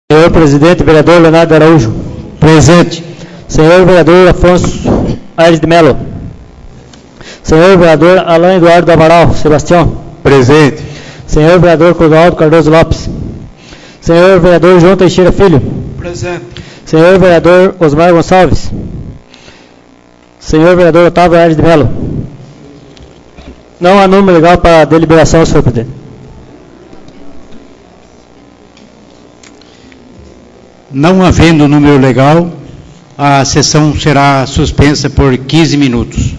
Senhor presidente, vereador Leonardo Araújo. Presente. Senhor vereador Afonso Aires de Melo. Senhor vereador Alain Eduardo Amaral Sebastião. Presente. Senhor vereador Clodoaldo Cardoso Lopes. Senhor vereador João Teixeira Filho. Presente. Senhor vereador Osmar Gonçalves. Senhor vereador Otávio Aires de Melo. Não há número legal para deliberação, senhor presidente. Não havendo número legal, a sessão será suspensa por 15 minutos.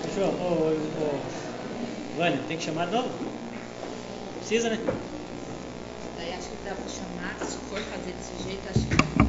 Fechou? Vânia, tem que chamar de novo? Precisa, né? Daí acho que dá pra chamar, se for fazer desse jeito, acho que dá.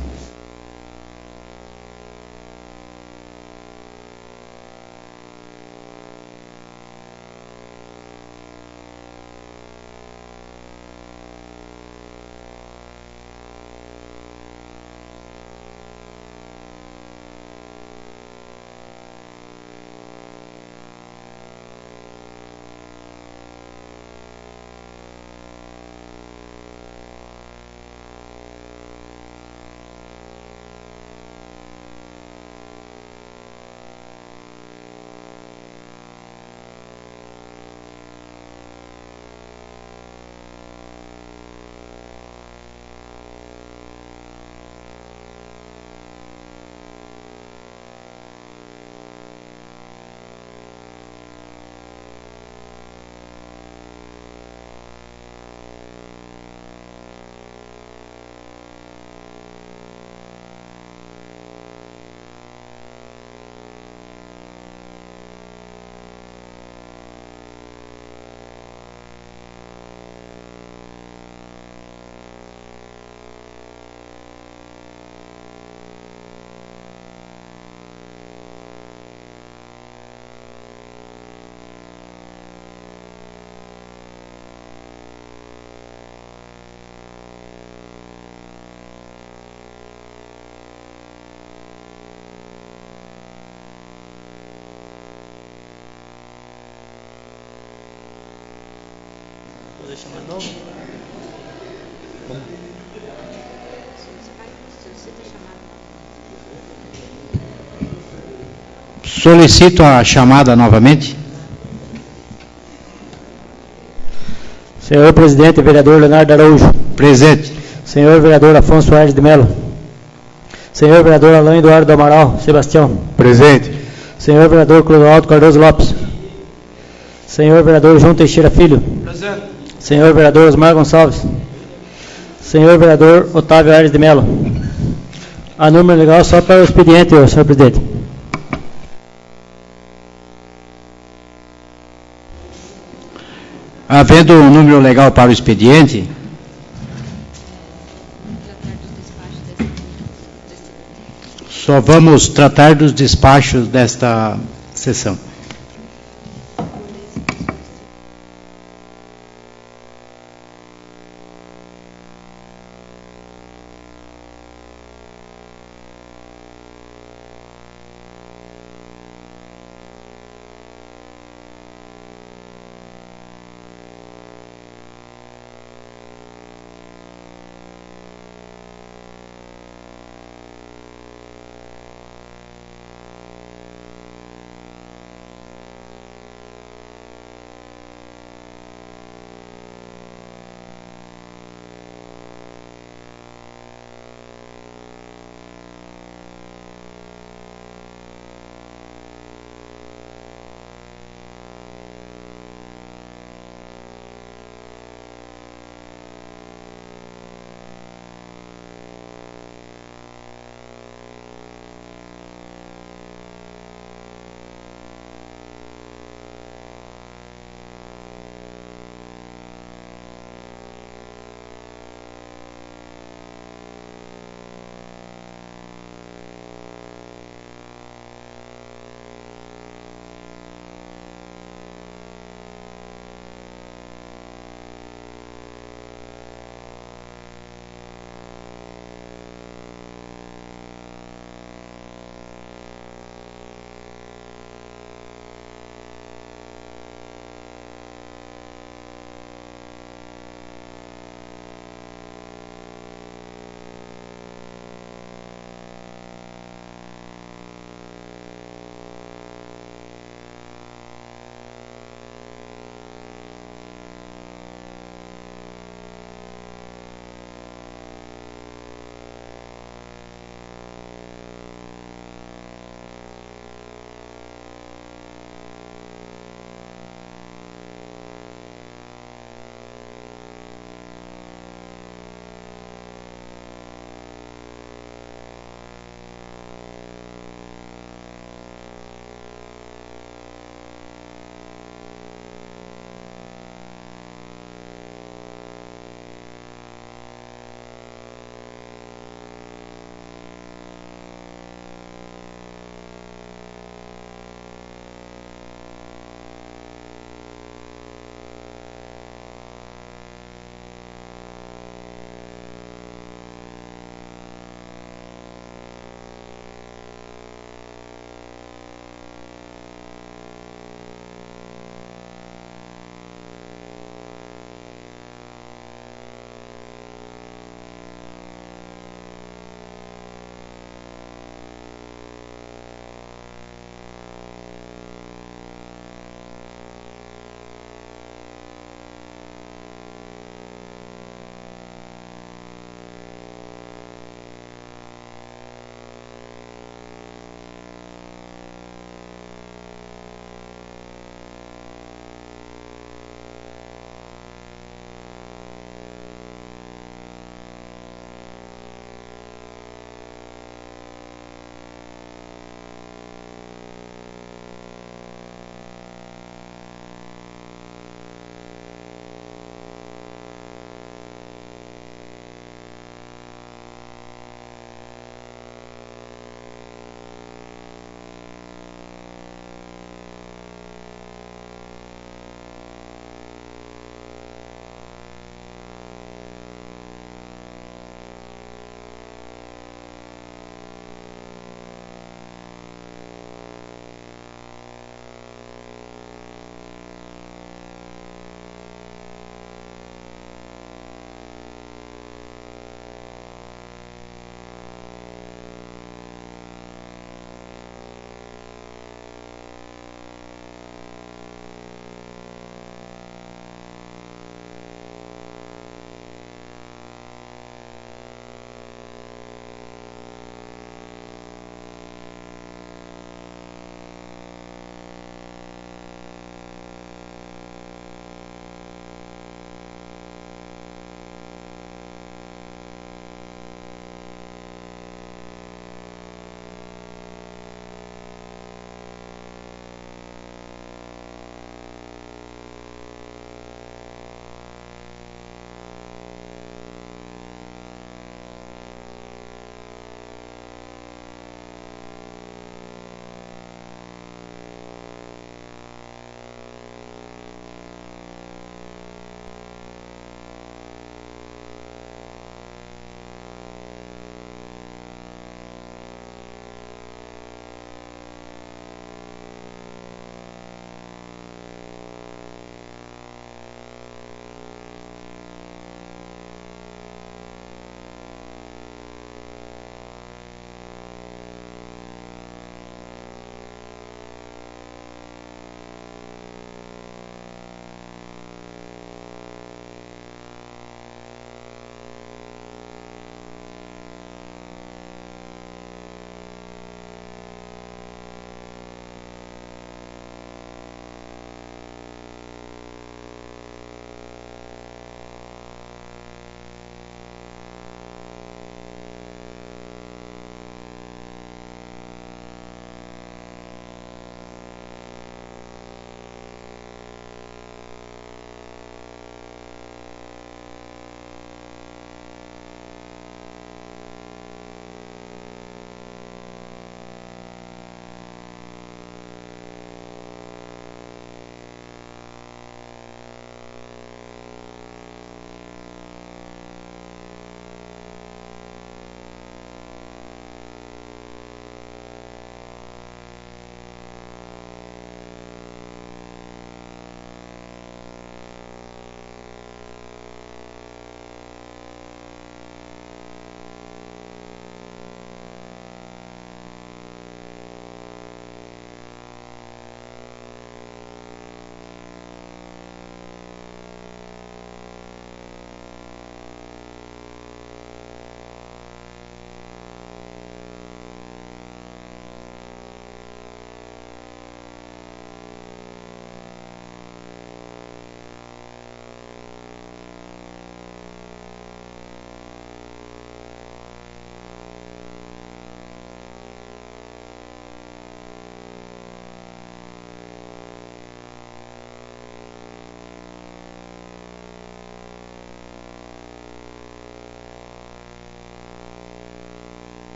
chamar de novo? Solicito a chamada novamente. Senhor presidente, vereador Leonardo Araújo. Presente. Senhor vereador Afonso Aires de Melo. Senhor vereador Alain Eduardo Amaral Sebastião. Presente. Senhor vereador Clodoaldo Cardoso Lopes. Senhor vereador João Teixeira Filho. Presente. Senhor vereador Osmar Gonçalves. Senhor vereador Otávio Aires de Melo. A número legal só para o expediente, senhor presidente. Havendo um número legal para o expediente, só vamos tratar dos despachos desta sessão.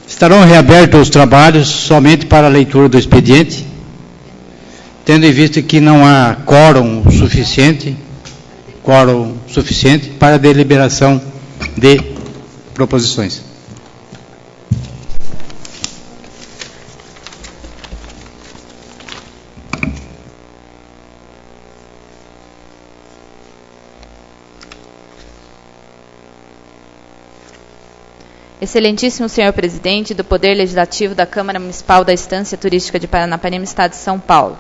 Estarão reabertos os trabalhos somente para a leitura do expediente, tendo em vista que não há quórum suficiente para a deliberação de proposições. Excelentíssimo senhor presidente do Poder Legislativo da Câmara Municipal da Estância Turística de Paranapanema, Estado de São Paulo.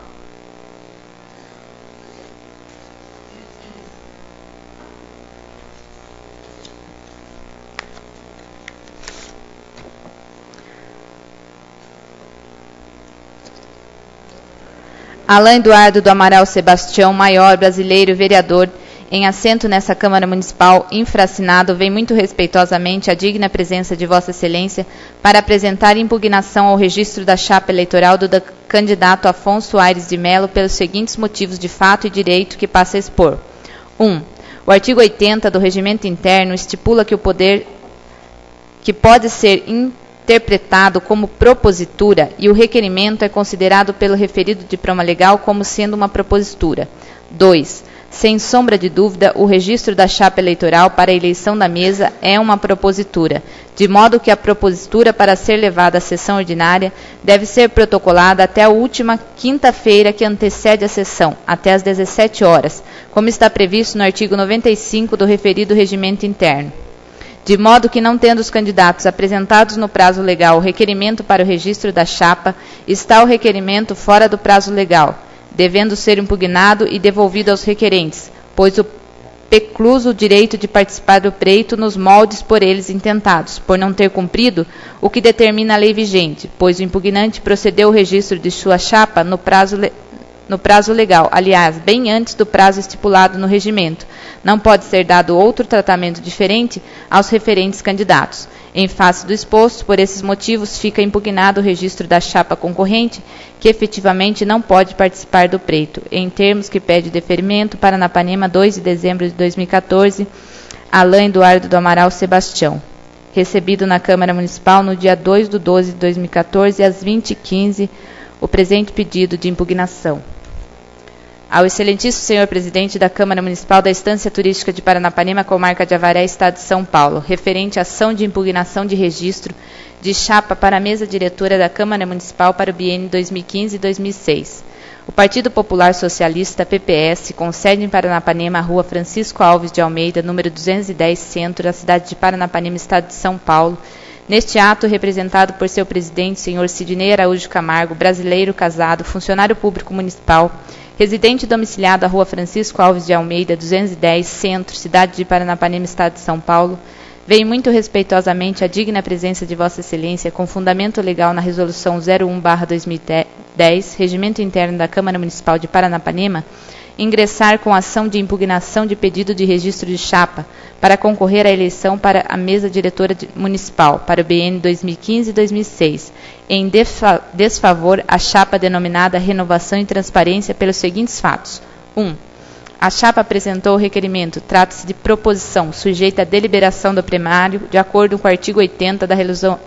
Alain Eduardo do Amaral Sebastião, maior, brasileiro, vereador, em assento nessa Câmara Municipal, infraassinado, vem muito respeitosamente à digna presença de Vossa Excelência para apresentar impugnação ao registro da chapa eleitoral do candidato Afonso Aires de Mello pelos seguintes motivos de fato e direito que passa a expor. 1. O artigo 80 do Regimento Interno estipula que o poder que pode ser interpretado como propositura e o requerimento é considerado pelo referido diploma legal como sendo uma propositura. 2. Sem sombra de dúvida, o registro da chapa eleitoral para a eleição da mesa é uma propositura, de modo que a propositura, para ser levada à sessão ordinária, deve ser protocolada até a última quinta-feira que antecede a sessão, até às 17 horas, como está previsto no artigo 95 do referido regimento interno. De modo que, não tendo os candidatos apresentados no prazo legal o requerimento para o registro da chapa, está o requerimento fora do prazo legal, devendo ser impugnado e devolvido aos requerentes, pois o precluso o direito de participar do pleito nos moldes por eles intentados, por não ter cumprido o que determina a lei vigente, pois o impugnante procedeu ao registro de sua chapa no prazo legal, aliás, bem antes do prazo estipulado no regimento. Não pode ser dado outro tratamento diferente aos referentes candidatos. Em face do exposto, por esses motivos, fica impugnado o registro da chapa concorrente, que efetivamente não pode participar do pleito, em termos que pede deferimento, Paranapanema, 2 de dezembro de 2014, Alain Eduardo do Amaral Sebastião. Recebido na Câmara Municipal no dia 2/12 de 2014, às 20h15, o presente pedido de impugnação. Ao excelentíssimo senhor presidente da Câmara Municipal da Estância Turística de Paranapanema, comarca de Avaré, Estado de São Paulo, referente à ação de impugnação de registro de chapa para a mesa diretora da Câmara Municipal para o biênio 2015 e 2006. O Partido Popular Socialista, PPS, com sede em Paranapanema, Rua Francisco Alves de Almeida, número 210, Centro, da cidade de Paranapanema, Estado de São Paulo. Neste ato, representado por seu presidente, senhor Sidney Araújo Camargo, brasileiro, casado, funcionário público municipal, residente e domiciliado à Rua Francisco Alves de Almeida, 210, Centro, cidade de Paranapanema, Estado de São Paulo, vem muito respeitosamente a digna presença de Vossa Excelência, com fundamento legal na Resolução 01/2010, Regimento Interno da Câmara Municipal de Paranapanema, ingressar com ação de impugnação de pedido de registro de chapa para concorrer à eleição para a mesa diretora municipal para o biênio 2015 e 2006, em desfavor à chapa denominada Renovação e Transparência pelos seguintes fatos. 1. A chapa apresentou o requerimento. Trata-se de proposição, sujeita à deliberação do plenário, de acordo com o artigo 80 da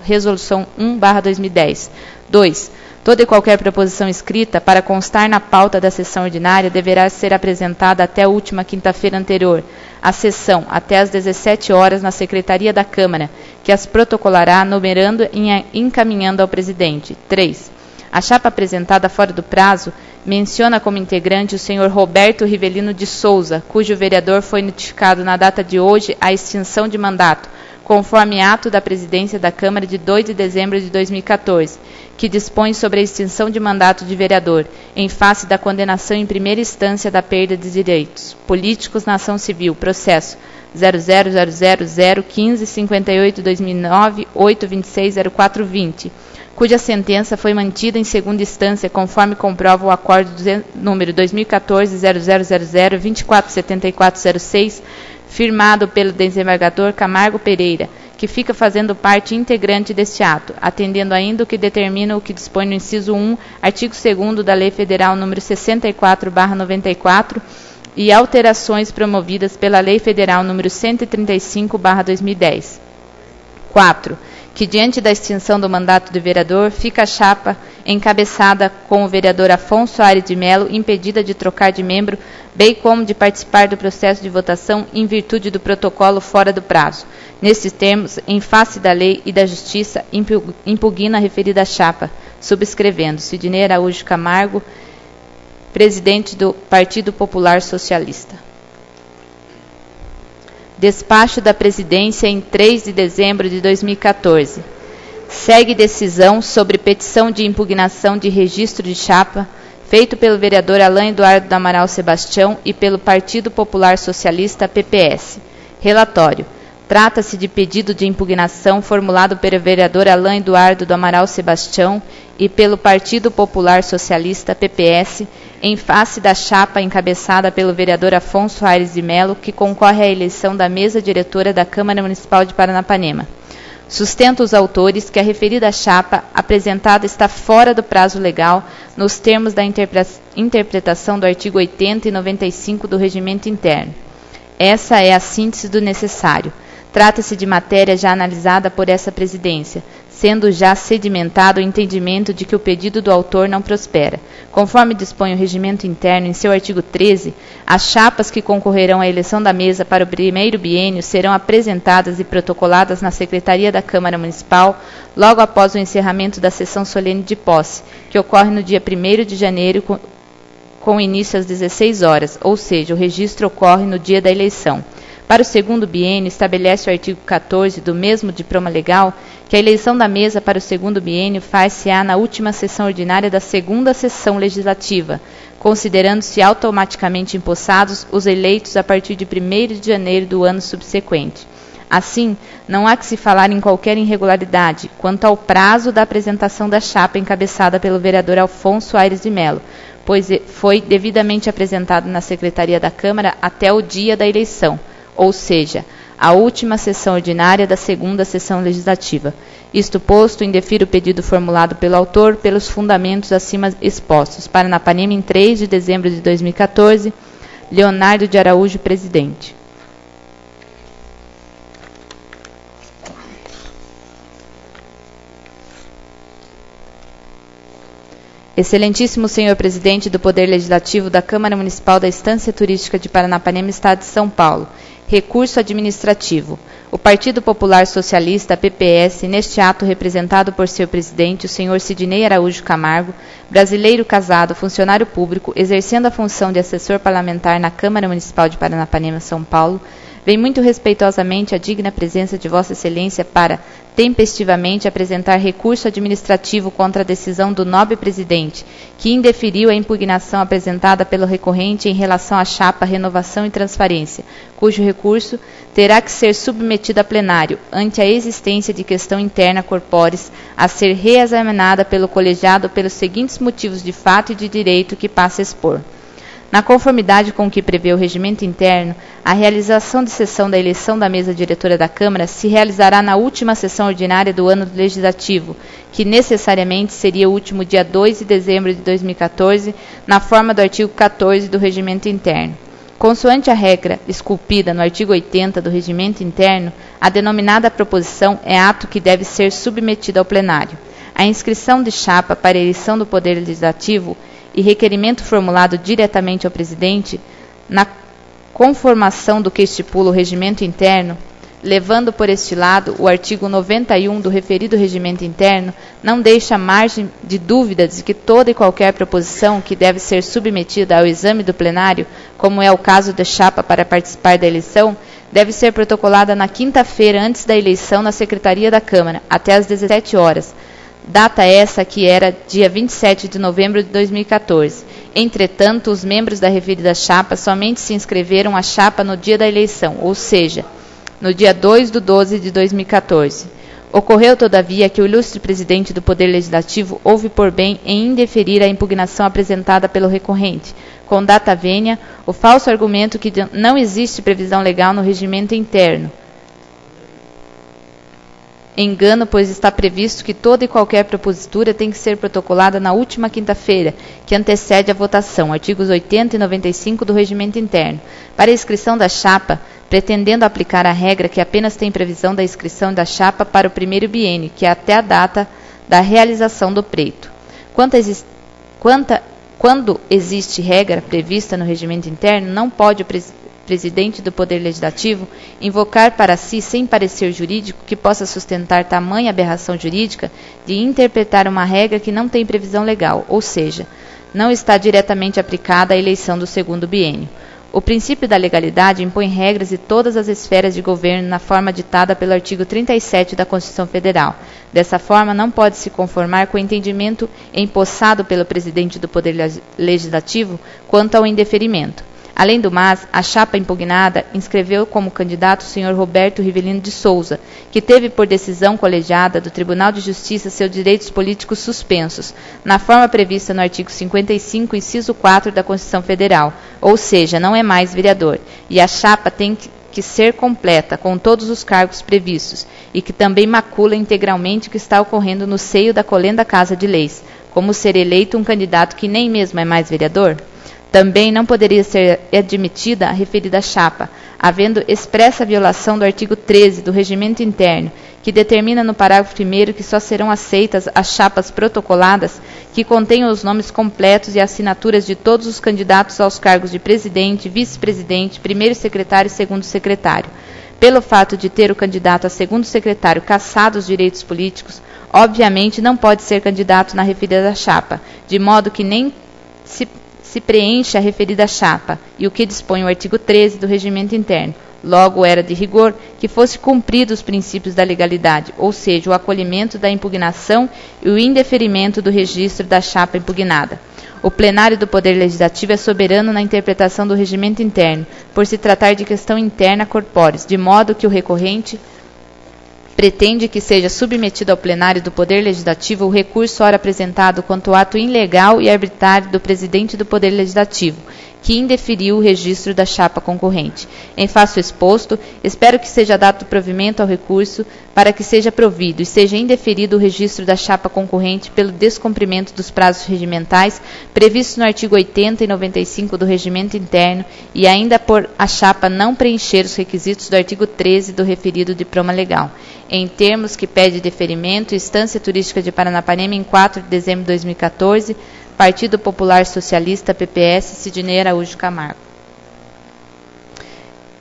Resolução 1/2010. 2. Toda e qualquer proposição escrita, para constar na pauta da sessão ordinária, deverá ser apresentada até a última quinta-feira anterior à sessão, até às 17 horas, na Secretaria da Câmara, que as protocolará, numerando e encaminhando ao presidente. 3. A chapa apresentada fora do prazo menciona como integrante o senhor Roberto Rivelino de Souza, cujo vereador foi notificado na data de hoje a extinção de mandato, conforme ato da presidência da Câmara de 2 de dezembro de 2014, que dispõe sobre a extinção de mandato de vereador, em face da condenação em primeira instância da perda de direitos políticos na ação civil, processo 00001558-2009, 8260420, cuja sentença foi mantida em segunda instância, conforme comprova o acordo número 2014-0000-247406, firmado pelo desembargador Camargo Pereira, que fica fazendo parte integrante deste ato, atendendo ainda o que determina o que dispõe no inciso 1, artigo 2º da Lei Federal nº 64/94 e alterações promovidas pela Lei Federal nº 135/2010. 4. que, diante da extinção do mandato do vereador, fica a chapa encabeçada com o vereador Afonso Aires de Melo impedida de trocar de membro, bem como de participar do processo de votação em virtude do protocolo fora do prazo. Nesses termos, em face da lei e da justiça, impugna a referida chapa, subscrevendo Sidnei Araújo Camargo, presidente do Partido Popular Socialista. Despacho da Presidência em 3 de dezembro de 2014. Segue decisão sobre petição de impugnação de registro de chapa feito pelo vereador Alain Eduardo do Amaral Sebastião e pelo Partido Popular Socialista, PPS. Relatório. Trata-se de pedido de impugnação formulado pelo vereador Alain Eduardo do Amaral Sebastião e pelo Partido Popular Socialista, PPS, em face da chapa encabeçada pelo vereador Afonso Aires de Melo, que concorre à eleição da mesa diretora da Câmara Municipal de Paranapanema. Sustenta os autores que a referida chapa apresentada está fora do prazo legal, nos termos da interpretação do artigo 80 e 95 do Regimento Interno. Essa é a síntese do necessário. Trata-se de matéria já analisada por essa presidência, sendo já sedimentado o entendimento de que o pedido do autor não prospera. Conforme dispõe o Regimento Interno em seu artigo 13, as chapas que concorrerão à eleição da mesa para o primeiro biênio serão apresentadas e protocoladas na Secretaria da Câmara Municipal logo após o encerramento da sessão solene de posse, que ocorre no dia 1º de janeiro com início às 16 horas, ou seja, o registro ocorre no dia da eleição. Para o segundo biênio, estabelece o artigo 14 do mesmo diploma legal que a eleição da mesa para o segundo biênio faz-se-á na última sessão ordinária da segunda sessão legislativa, considerando-se automaticamente empossados os eleitos a partir de 1º de janeiro do ano subsequente. Assim, não há que se falar em qualquer irregularidade quanto ao prazo da apresentação da chapa encabeçada pelo vereador Afonso Aires de Melo, pois foi devidamente apresentado na Secretaria da Câmara até o dia da eleição, ou seja, a última sessão ordinária da segunda sessão legislativa. Isto posto, indefiro o pedido formulado pelo autor pelos fundamentos acima expostos. Paranapanema, em 3 de dezembro de 2014, Leonardo de Araújo, presidente. Excelentíssimo senhor presidente do Poder Legislativo da Câmara Municipal da Estância Turística de Paranapanema, Estado de São Paulo. Recurso administrativo. O Partido Popular Socialista, PPS, neste ato representado por seu presidente, o senhor Sidnei Araújo Camargo, brasileiro casado, funcionário público, exercendo a função de assessor parlamentar na Câmara Municipal de Paranapanema, São Paulo, vem muito respeitosamente a digna presença de Vossa Excelência para, tempestivamente, apresentar recurso administrativo contra a decisão do nobre presidente, que indeferiu a impugnação apresentada pelo recorrente em relação à chapa Renovação e Transparência, cujo recurso terá que ser submetido a plenário, ante a existência de questão interna corporis, a ser reexaminada pelo colegiado pelos seguintes motivos de fato e de direito que passa a expor. Na conformidade com o que prevê o regimento interno, a realização de sessão da eleição da mesa diretora da Câmara se realizará na última sessão ordinária do ano legislativo, que necessariamente seria o último dia 2 de dezembro de 2014, na forma do artigo 14 do regimento interno. Consoante a regra esculpida no artigo 80 do regimento interno, a denominada proposição é ato que deve ser submetido ao plenário. A inscrição de chapa para a eleição do Poder Legislativo e requerimento formulado diretamente ao presidente, na conformação do que estipula o regimento interno, levando por este lado o artigo 91 do referido regimento interno, não deixa margem de dúvida de que toda e qualquer proposição que deve ser submetida ao exame do plenário, como é o caso de chapa para participar da eleição, deve ser protocolada na quinta-feira antes da eleição na Secretaria da Câmara, até às 17 horas, data essa que era dia 27 de novembro de 2014. Entretanto, os membros da referida chapa somente se inscreveram à chapa no dia da eleição, ou seja, no dia 2/12 de 2014. Ocorreu, todavia, que o ilustre presidente do Poder Legislativo houve por bem em indeferir a impugnação apresentada pelo recorrente, com data vênia, o falso argumento que não existe previsão legal no regimento interno. Engano, pois está previsto que toda e qualquer propositura tem que ser protocolada na última quinta-feira, que antecede a votação, artigos 80 e 95 do Regimento Interno. Para a inscrição da chapa, pretendendo aplicar a regra que apenas tem previsão da inscrição da chapa para o primeiro biênio, que é até a data da realização do pleito. Quando existe regra prevista no regimento interno, não pode o presidente do Poder Legislativo invocar para si, sem parecer jurídico que possa sustentar tamanha aberração jurídica, de interpretar uma regra que não tem previsão legal, ou seja, não está diretamente aplicada à eleição do segundo biênio. O princípio da legalidade impõe regras em todas as esferas de governo na forma ditada pelo artigo 37 da Constituição Federal. Dessa forma, não pode se conformar com o entendimento empossado pelo presidente do Poder Legislativo quanto ao indeferimento. Além do mais, a chapa impugnada inscreveu como candidato o senhor Roberto Rivelino de Souza, que teve por decisão colegiada do Tribunal de Justiça seus direitos políticos suspensos, na forma prevista no artigo 55, inciso 4 da Constituição Federal, ou seja, não é mais vereador, e a chapa tem que ser completa com todos os cargos previstos, e que também macula integralmente o que está ocorrendo no seio da colenda Casa de Leis, como ser eleito um candidato que nem mesmo é mais vereador. Também não poderia ser admitida a referida chapa, havendo expressa violação do artigo 13 do Regimento Interno, que determina no parágrafo 1º que só serão aceitas as chapas protocoladas que contenham os nomes completos e assinaturas de todos os candidatos aos cargos de presidente, vice-presidente, primeiro secretário e segundo secretário. Pelo fato de ter o candidato a segundo secretário cassado os direitos políticos, obviamente não pode ser candidato na referida chapa, de modo que nem se preenche a referida chapa, e o que dispõe o artigo 13 do Regimento Interno. Logo, era de rigor que fosse cumprido os princípios da legalidade, ou seja, o acolhimento da impugnação e o indeferimento do registro da chapa impugnada. O plenário do Poder Legislativo é soberano na interpretação do Regimento Interno, por se tratar de questão interna corpórea, de modo que o recorrente pretende que seja submetido ao plenário do Poder Legislativo o recurso ora apresentado quanto ato ilegal e arbitrário do presidente do Poder Legislativo, que indeferiu o registro da chapa concorrente. Em face do exposto, espero que seja dado provimento ao recurso para que seja provido e seja indeferido o registro da chapa concorrente pelo descumprimento dos prazos regimentais previstos no artigo 80 e 95 do Regimento Interno e ainda por a chapa não preencher os requisitos do artigo 13 do referido diploma legal, em termos que pede deferimento, Instância Turística de Paranapanema, em 4 de dezembro de 2014, Partido Popular Socialista, PPS, Sidnei Araújo Camargo.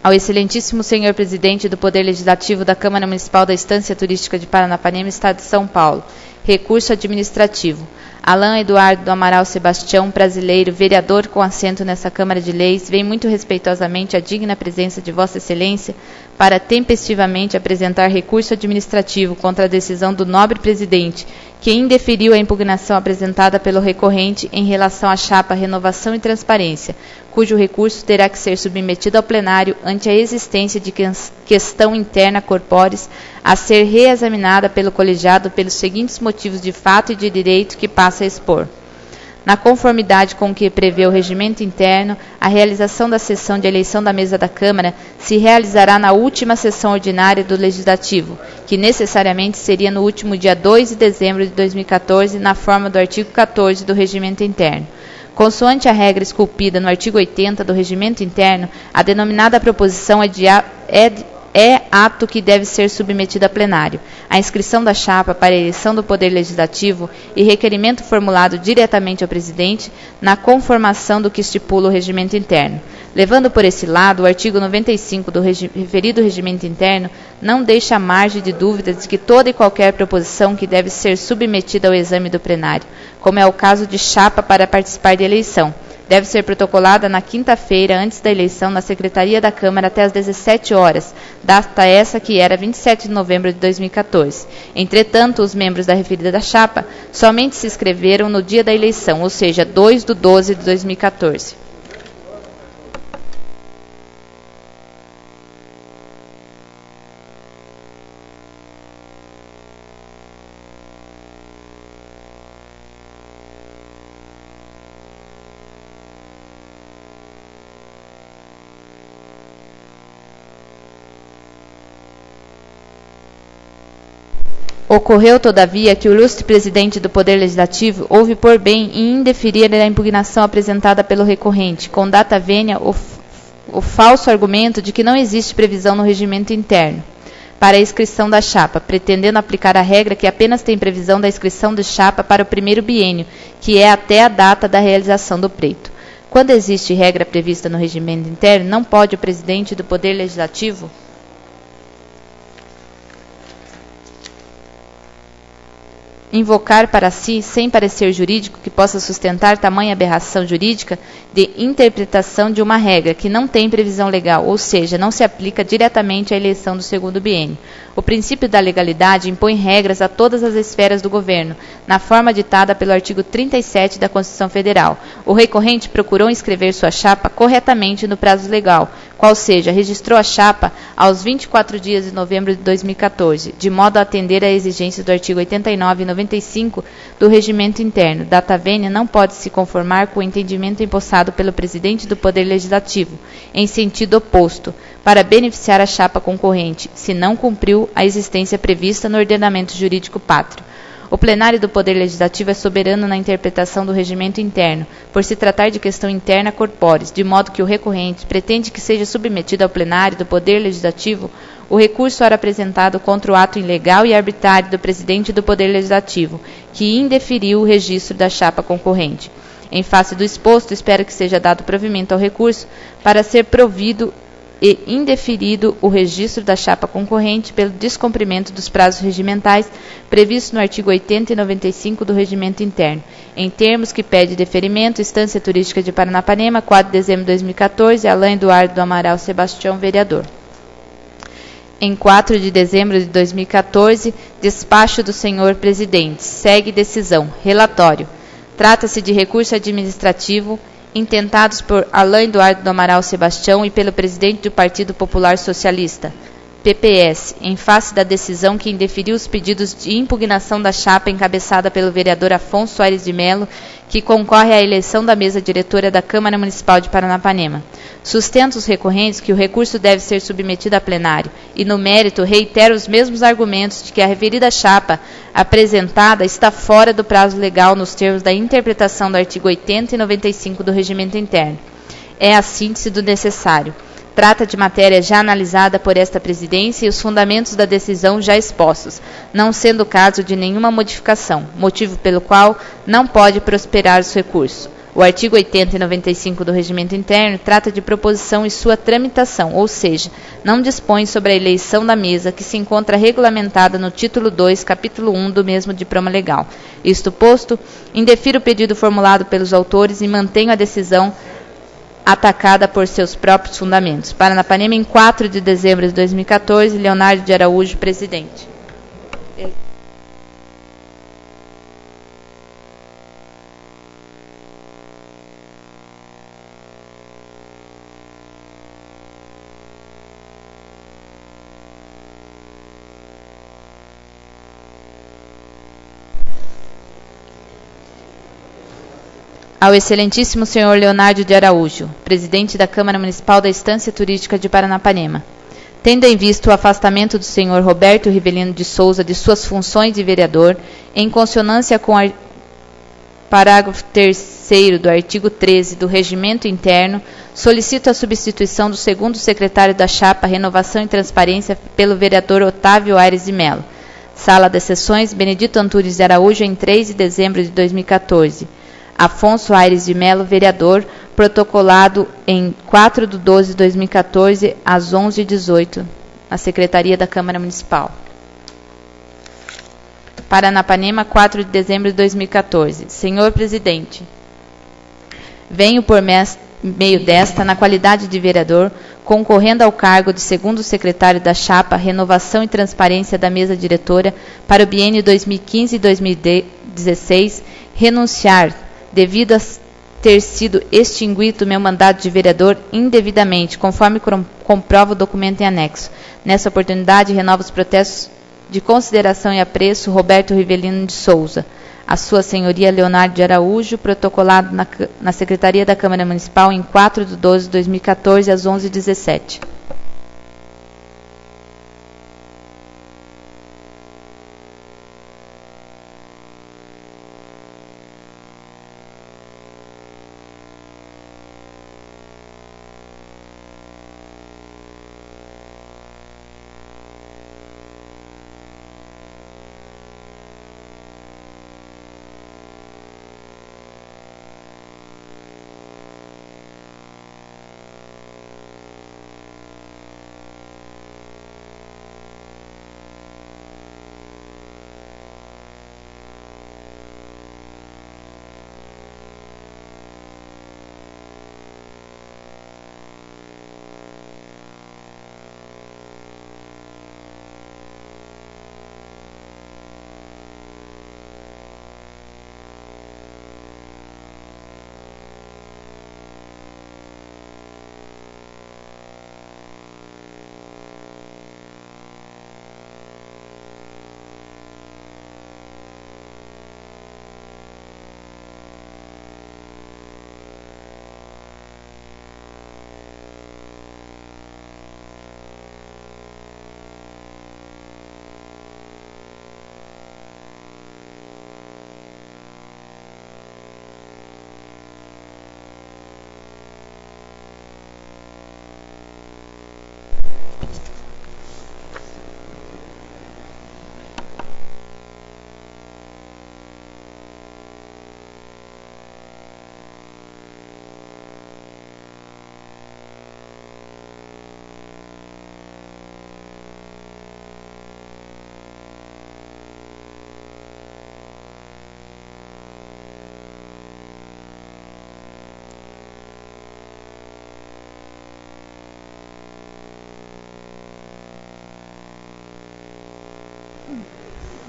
Ao excelentíssimo senhor presidente do Poder Legislativo da Câmara Municipal da Instância Turística de Paranapanema, Estado de São Paulo. Recurso administrativo. Alain Eduardo do Amaral Sebastião, brasileiro, vereador com assento nessa Câmara de Leis, vem muito respeitosamente à digna presença de Vossa Excelência para tempestivamente apresentar recurso administrativo contra a decisão do nobre presidente, que indeferiu a impugnação apresentada pelo recorrente em relação à chapa Renovação e Transparência, cujo recurso terá que ser submetido ao plenário ante a existência de questão interna corporis a ser reexaminada pelo colegiado pelos seguintes motivos de fato e de direito que passa a expor. Na conformidade com o que prevê o regimento interno, a realização da sessão de eleição da mesa da Câmara se realizará na última sessão ordinária do Legislativo, que necessariamente seria no último dia 2 de dezembro de 2014, na forma do artigo 14 do regimento interno. Consoante a regra esculpida no artigo 80 do regimento interno, a denominada proposição é ato que deve ser submetido a plenário. A inscrição da chapa para a eleição do Poder Legislativo e requerimento formulado diretamente ao presidente na conformação do que estipula o regimento interno. Levando por esse lado, o artigo 95 do referido regimento interno não deixa margem de dúvidas de que toda e qualquer proposição que deve ser submetida ao exame do plenário, como é o caso de chapa para participar da eleição, deve ser protocolada na quinta-feira antes da eleição na Secretaria da Câmara até às 17 horas, data essa que era 27 de novembro de 2014. Entretanto, os membros da referida da chapa somente se inscreveram no dia da eleição, ou seja, 2 de 12 de 2014. Ocorreu, todavia, que o ilustre presidente do Poder Legislativo houve por bem em indeferir a impugnação apresentada pelo recorrente, com data vênia o falso argumento de que não existe previsão no regimento interno para a inscrição da chapa, pretendendo aplicar a regra que apenas tem previsão da inscrição de chapa para o primeiro biênio, que é até a data da realização do pleito. Quando existe regra prevista no regimento interno, não pode o presidente do Poder Legislativo invocar para si, sem parecer jurídico que possa sustentar tamanha aberração jurídica de interpretação de uma regra que não tem previsão legal, ou seja, não se aplica diretamente à eleição do segundo biênio. O princípio da legalidade impõe regras a todas as esferas do governo, na forma ditada pelo artigo 37 da Constituição Federal. O recorrente procurou inscrever sua chapa corretamente no prazo legal, qual seja, registrou a chapa aos 24 dias de novembro de 2014, de modo a atender à exigência do artigo 89 e 95 do Regimento Interno. Data vênia não pode se conformar com o entendimento empossado pelo presidente do Poder Legislativo, em sentido oposto, para beneficiar a chapa concorrente, se não cumpriu a existência prevista no ordenamento jurídico pátrio. O plenário do Poder Legislativo é soberano na interpretação do regimento interno, por se tratar de questão interna corpórea, de modo que o recorrente pretende que seja submetido ao plenário do Poder Legislativo o recurso ora apresentado contra o ato ilegal e arbitrário do presidente do Poder Legislativo, que indeferiu o registro da chapa concorrente. Em face do exposto, espero que seja dado provimento ao recurso para ser provido e indeferido o registro da chapa concorrente pelo descumprimento dos prazos regimentais previstos no artigo 80 e 95 do Regimento Interno, em termos que pede deferimento, Estância Turística de Paranapanema, 4 de dezembro de 2014, Alain Eduardo do Amaral Sebastião, vereador. Em 4 de dezembro de 2014, despacho do senhor presidente. Segue decisão. Relatório. Trata-se de recurso administrativo intentados por Alain Eduardo do Amaral Sebastião e pelo presidente do Partido Popular Socialista, PPS, em face da decisão que indeferiu os pedidos de impugnação da chapa encabeçada pelo vereador Afonso Aires de Melo, que concorre à eleição da mesa diretora da Câmara Municipal de Paranapanema. Sustenta os recorrentes que o recurso deve ser submetido a plenário e, no mérito, reitera os mesmos argumentos de que a referida chapa apresentada está fora do prazo legal nos termos da interpretação do artigo 80 e 95 do Regimento Interno. É a síntese do necessário. Trata de matéria já analisada por esta presidência e os fundamentos da decisão já expostos, não sendo o caso de nenhuma modificação, motivo pelo qual não pode prosperar os recursos. O artigo 80 e 95 do Regimento Interno trata de proposição e sua tramitação, ou seja, não dispõe sobre a eleição da mesa, que se encontra regulamentada no título 2, capítulo 1 do mesmo diploma legal. Isto posto, indefiro o pedido formulado pelos autores e mantenho a decisão atacada por seus próprios fundamentos. Paranapanema, em 4 de dezembro de 2014, Leonardo de Araújo, presidente. Ao excelentíssimo senhor Leonardo de Araújo, presidente da Câmara Municipal da Estância Turística de Paranapanema. Tendo em vista o afastamento do senhor Roberto Rivelino de Souza de suas funções de vereador, em consonância com o parágrafo 3º do artigo 13 do Regimento Interno, solicito a substituição do segundo secretário da chapa Renovação e Transparência pelo vereador Otávio Aires de Melo. Sala das Sessões, Benedito Antunes de Araújo, em 3 de dezembro de 2014. Afonso Aires de Melo, vereador, protocolado em 4 de 12 de 2014, às 11h18, na Secretaria da Câmara Municipal. Paranapanema, 4 de dezembro de 2014. Senhor Presidente, venho por meio desta, na qualidade de vereador, concorrendo ao cargo de segundo secretário da chapa Renovação e Transparência da Mesa Diretora para o biênio 2015 e 2016, renunciar, devido a ter sido extinguido meu mandato de vereador indevidamente, conforme comprova o documento em anexo. Nessa oportunidade, renovo os protestos de consideração e apreço Roberto Rivelino de Souza, a sua senhoria Leonardo de Araújo, protocolado na Secretaria da Câmara Municipal em 4 de 12 de 2014, às 11h17.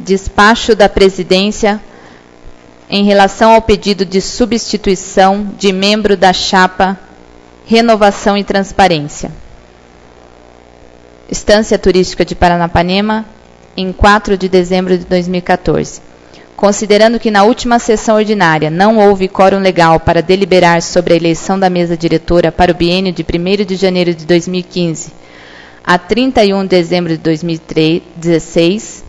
Despacho da Presidência em relação ao pedido de substituição de membro da chapa Renovação e Transparência. Estância Turística de Paranapanema, em 4 de dezembro de 2014. Considerando que na última sessão ordinária não houve quórum legal para deliberar sobre a eleição da mesa diretora para o biênio de 1º de janeiro de 2015 a 31 de dezembro de 2016,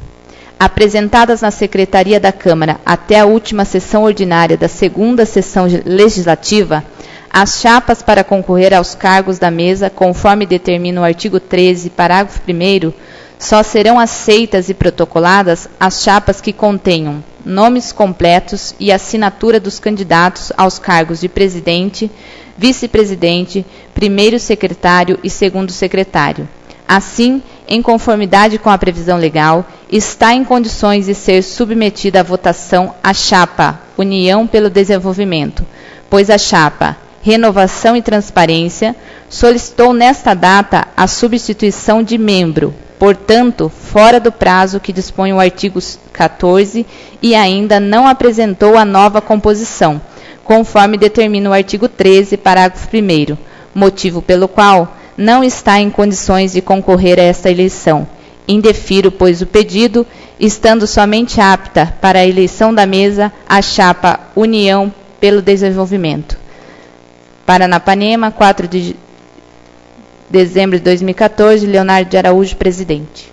apresentadas na Secretaria da Câmara até a última sessão ordinária da segunda sessão legislativa, as chapas para concorrer aos cargos da mesa, conforme determina o artigo 13, parágrafo 1º, só serão aceitas e protocoladas as chapas que contenham nomes completos e assinatura dos candidatos aos cargos de presidente, vice-presidente, primeiro secretário e segundo secretário. Assim, em conformidade com a previsão legal, está em condições de ser submetida à votação a chapa União pelo Desenvolvimento, pois a chapa Renovação e Transparência solicitou nesta data a substituição de membro, portanto, fora do prazo que dispõe o artigo 14 e ainda não apresentou a nova composição, conforme determina o artigo 13, parágrafo 1º, motivo pelo qual não está em condições de concorrer a esta eleição. Indefiro, pois, o pedido, estando somente apta para a eleição da mesa a chapa União pelo Desenvolvimento. Paranapanema, 4 de dezembro de 2014, Leonardo de Araújo, presidente.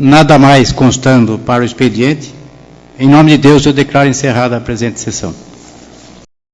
Nada mais constando para o expediente. Em nome de Deus, eu declaro encerrada a presente sessão.